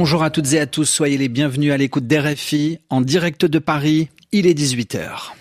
Bonjour à toutes et à tous, soyez les bienvenus à l'écoute d'RFI, en direct de Paris, il est 18h.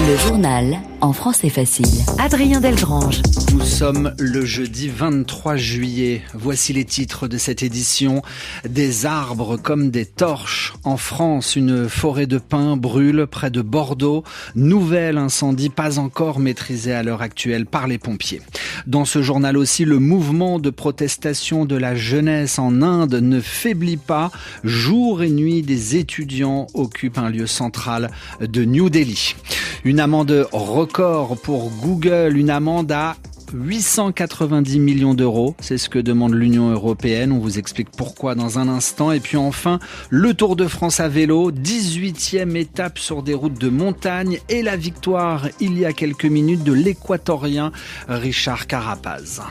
Le journal en français facile. Adrien Delgrange. Nous sommes le jeudi 23 juillet. Voici les titres de cette édition. Des arbres comme des torches. En France, une forêt de pins brûle près de Bordeaux. Nouvel incendie pas encore maîtrisé à l'heure actuelle par les pompiers. Dans ce journal aussi, le mouvement de protestation de la jeunesse en Inde ne faiblit pas. Jour et nuit, des étudiants occupent un lieu central de New Delhi. Une amende record pour Google, une amende à 890 millions d'euros, c'est ce que demande l'Union européenne. On vous explique pourquoi dans un instant. Et puis enfin, le Tour de France à vélo, 18e étape sur des routes de montagne et la victoire il y a quelques minutes de l'Équatorien Richard Carapaz.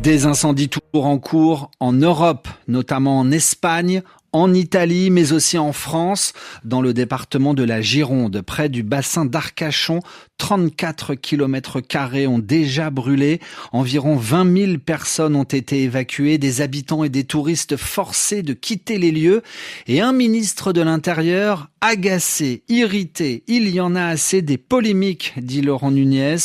Des incendies toujours en cours en Europe, notamment en Espagne, en Italie, mais aussi en France, dans le département de la Gironde, près du bassin d'Arcachon. 34 km² ont déjà brûlé. Environ 20 000 personnes ont été évacuées, des habitants et des touristes forcés de quitter les lieux. Et un ministre de l'Intérieur agacé, irrité. Il y en a assez des polémiques, dit Laurent Nunez.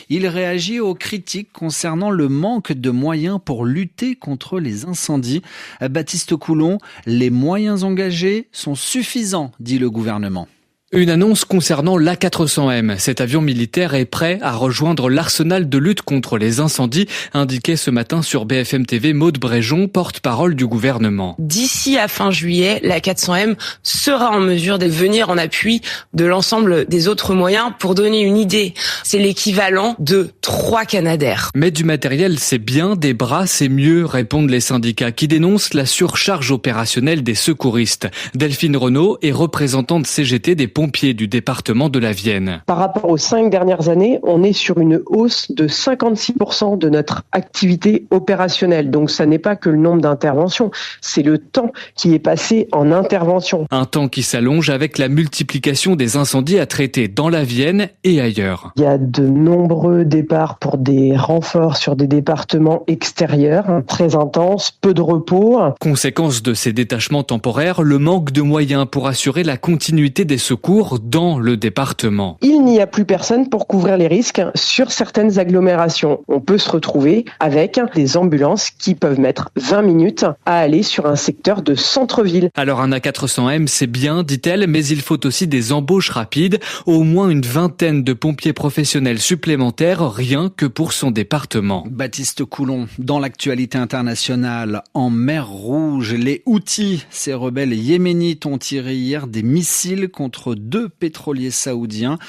Il réagit aux critiques concernant le manque de moyens pour lutter contre les incendies. Baptiste Coulon, les moyens engagés sont suffisants, dit le gouvernement. Une annonce concernant l'A400M. Cet avion militaire est prêt à rejoindre l'arsenal de lutte contre les incendies, indiquait ce matin sur BFM TV Maude Bréjon, porte-parole du gouvernement. D'ici à fin juillet, l'A400M sera en mesure de venir en appui de l'ensemble des autres moyens. Pour donner une idée, c'est l'équivalent de 3 Canadair. Mais du matériel, c'est bien, des bras, c'est mieux, répondent les syndicats qui dénoncent la surcharge opérationnelle des secouristes. Delphine Renaud est représentante CGT des pompiers du département de la Vienne. Par rapport aux 5 dernières années, on est sur une hausse de 56% de notre activité opérationnelle. Donc ça n'est pas que le nombre d'interventions, c'est le temps qui est passé en intervention. Un temps qui s'allonge avec la multiplication des incendies à traiter dans la Vienne et ailleurs. Il y a de nombreux départs pour des renforts sur des départements extérieurs, très intenses, peu de repos. Conséquence de ces détachements temporaires, le manque de moyens pour assurer la continuité des secours dans le département. Il n'y a plus personne pour couvrir les risques sur certaines agglomérations. On peut se retrouver avec des ambulances qui peuvent mettre 20 minutes à aller sur un secteur de centre-ville. Alors un A400M, c'est bien, dit-elle, mais il faut aussi des embauches rapides, au moins une vingtaine de pompiers professionnels supplémentaires, rien que pour son département. Baptiste Coulon, dans l'actualité internationale, en mer Rouge, les Houthis, ces rebelles yéménites, ont tiré hier des missiles contre 2 pétroliers saoudiens,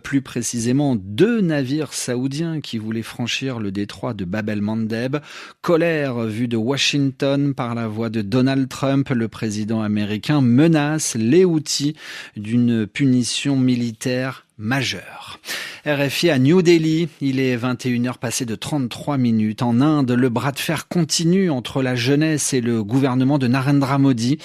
plus précisément 2 navires saoudiens qui voulaient franchir le détroit de Bab el-Mandeb. Colère vue de Washington par la voix de Donald Trump, le président américain menace les Houthis d'une punition militaire majeure. RFI à New Delhi, il est 21h passé de 33 minutes. En Inde, le bras de fer continue entre la jeunesse et le gouvernement de Narendra Modi.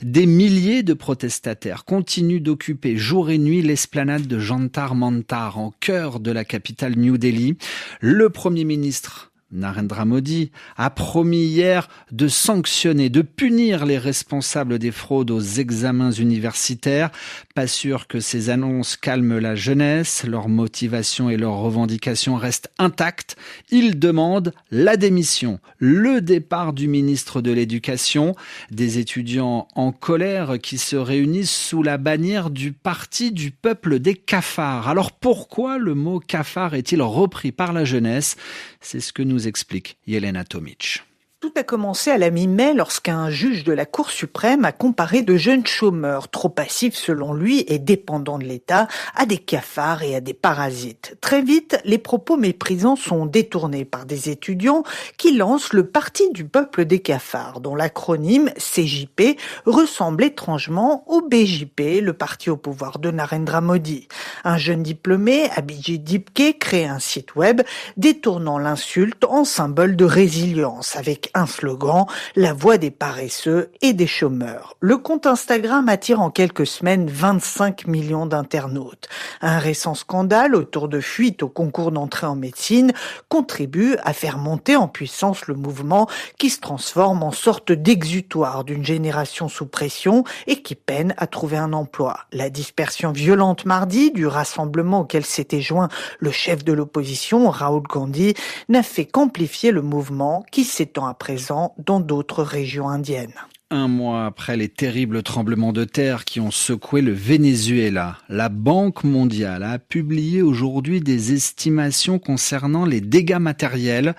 Des milliers de protestataires continuent d'occuper jour et nuit l'esplanade de Jantar Mantar, en cœur de la capitale New Delhi. Le Premier ministre Narendra Modi a promis hier de sanctionner, de punir les responsables des fraudes aux examens universitaires. Pas sûr que ces annonces calment la jeunesse. Leur motivation et leurs revendications restent intactes. Ils demandent la démission, le départ du ministre de l'Éducation. Des étudiants en colère qui se réunissent sous la bannière du Parti du peuple des cafards. Alors pourquoi le mot cafard est-il repris par la jeunesse ? C'est ce que nous explique Yelena Tomic. Tout a commencé à la mi-mai lorsqu'un juge de la Cour suprême a comparé de jeunes chômeurs, trop passifs selon lui et dépendants de l'État, à des cafards et à des parasites. Très vite, les propos méprisants sont détournés par des étudiants qui lancent le Parti du peuple des cafards, dont l'acronyme CJP ressemble étrangement au BJP, le parti au pouvoir de Narendra Modi. Un jeune diplômé, Abhijit Dipke, crée un site web détournant l'insulte en symbole de résilience, avec un slogan, la voix des paresseux et des chômeurs. Le compte Instagram attire en quelques semaines 25 millions d'internautes. Un récent scandale autour de fuites au concours d'entrée en médecine contribue à faire monter en puissance le mouvement qui se transforme en sorte d'exutoire d'une génération sous pression et qui peine à trouver un emploi. La dispersion violente mardi du rassemblement auquel s'était joint le chef de l'opposition, Rahul Gandhi, n'a fait qu'amplifier le mouvement qui s'étend à présent dans d'autres régions indiennes. Un mois après les terribles tremblements de terre qui ont secoué le Venezuela, la Banque mondiale a publié aujourd'hui des estimations concernant les dégâts matériels.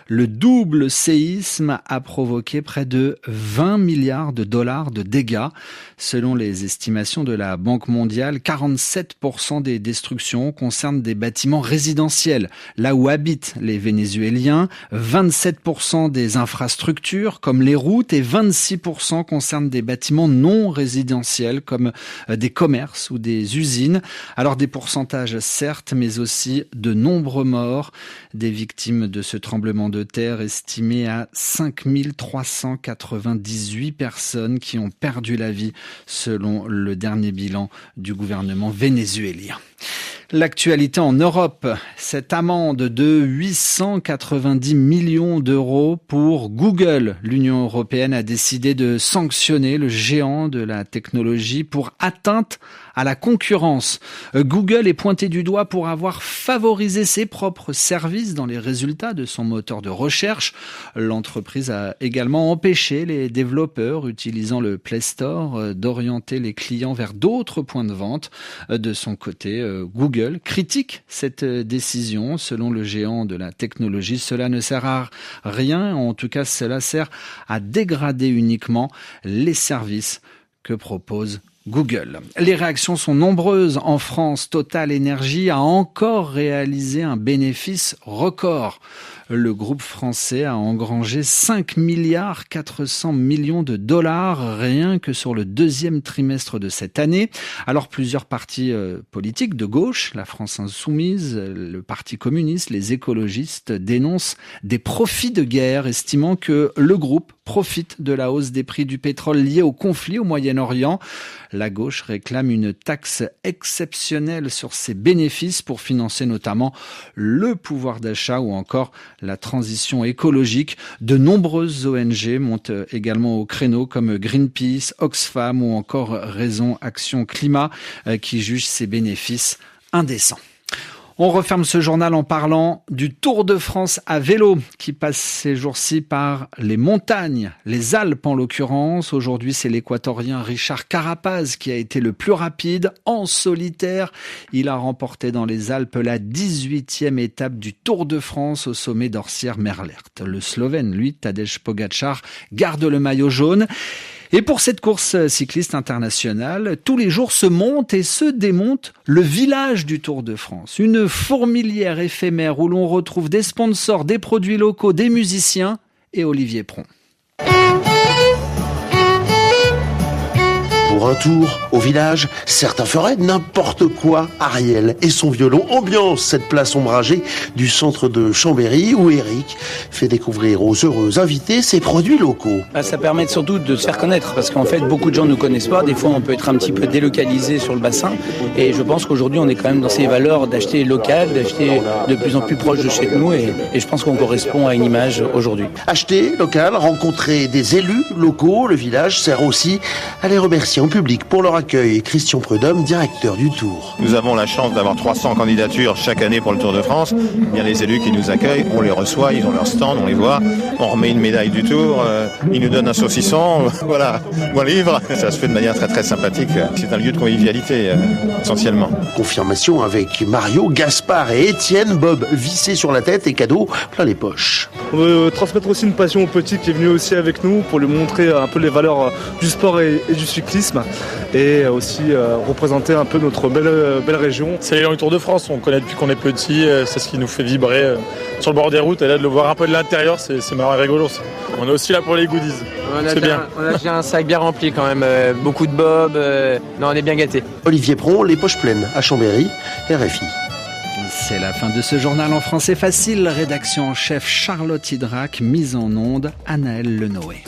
Le double séisme a provoqué près de 20 milliards de dollars de dégâts. Selon les estimations de la Banque mondiale, 47% des destructions concernent des bâtiments résidentiels, là où habitent les Vénézuéliens. 27% des infrastructures, comme les routes, et 26% concernent des bâtiments non résidentiels, comme des commerces ou des usines. Alors des pourcentages certes, mais aussi de nombreux morts, des victimes de ce tremblement de terre estimé à 5398 personnes qui ont perdu la vie selon le dernier bilan du gouvernement vénézuélien. L'actualité en Europe, cette amende de 890 millions d'euros pour Google. L'Union européenne a décidé de sanctionner le géant de la technologie pour atteinte à la concurrence. Google est pointé du doigt pour avoir favorisé ses propres services dans les résultats de son moteur de recherche. L'entreprise a également empêché les développeurs utilisant le Play Store d'orienter les clients vers d'autres points de vente. De son côté, Google critique cette décision. Selon le géant de la technologie, cela ne sert à rien. En tout cas, cela sert à dégrader uniquement les services que propose Google. Les réactions sont nombreuses. En France, Total Energy a encore réalisé un bénéfice record. Le groupe français a engrangé 5 milliards 400 millions de dollars rien que sur le deuxième trimestre de cette année. Alors plusieurs partis politiques de gauche, la France Insoumise, le Parti communiste, les écologistes dénoncent des profits de guerre, estimant que le groupe profite de la hausse des prix du pétrole liée au conflit au Moyen-Orient. La gauche réclame une taxe exceptionnelle sur ses bénéfices pour financer notamment le pouvoir d'achat ou encore la transition écologique. De nombreuses ONG montent également au créneau comme Greenpeace, Oxfam ou encore Raison Action Climat qui jugent ces bénéfices indécents. On referme ce journal en parlant du Tour de France à vélo qui passe ces jours-ci par les montagnes, les Alpes en l'occurrence. Aujourd'hui, c'est l'Équatorien Richard Carapaz qui a été le plus rapide en solitaire. Il a remporté dans les Alpes la 18e étape du Tour de France au sommet d'Orsières-Merlert. Le Slovène, lui, Tadej Pogačar, garde le maillot jaune. Et pour cette course cycliste internationale, tous les jours se monte et se démonte le village du Tour de France. Une fourmilière éphémère où l'on retrouve des sponsors, des produits locaux, des musiciens et Olivier Pron. Pour un tour au village, certains feraient n'importe quoi. Ariel et son violon ambiance cette place ombragée du centre de Chambéry où Eric fait découvrir aux heureux invités ses produits locaux. Ça permet surtout de se faire connaître parce qu'en fait beaucoup de gens ne nous connaissent pas. Des fois on peut être un petit peu délocalisé sur le bassin et je pense qu'aujourd'hui on est quand même dans ces valeurs d'acheter local, d'acheter de plus en plus proche de chez nous et je pense qu'on correspond à une image aujourd'hui. Acheter local, rencontrer des élus locaux, le village sert aussi à les remercier en public pour leur accueil. Christian Prudhomme, directeur du Tour. Nous avons la chance d'avoir 300 candidatures chaque année pour le Tour de France. Il y a les élus qui nous accueillent, on les reçoit, ils ont leur stand, on les voit, on remet une médaille du Tour, ils nous donnent un saucisson, voilà, ou un livre. Ça se fait de manière très très sympathique. C'est un lieu de convivialité essentiellement. Confirmation avec Mario, Gaspard et Étienne, Bob vissé sur la tête et cadeau plein les poches. On veut transmettre aussi une passion au petit qui est venu aussi avec nous pour lui montrer un peu les valeurs du sport et du cyclisme et aussi représenter un peu notre belle région. C'est l'élan du Tour de France, on connaît depuis qu'on est petit, c'est ce qui nous fait vibrer sur le bord des routes et là de le voir un peu de l'intérieur, c'est marrant et rigolo. On est aussi là pour les goodies, c'est bien. On a déjà un sac bien rempli quand même, beaucoup de bobs, non on est bien gâtés. Olivier Pron, les poches pleines à Chambéry, RFI. C'est la fin de ce journal en français facile. Rédaction en chef Charlotte Hydrac, mise en onde Anaëlle Lenoé.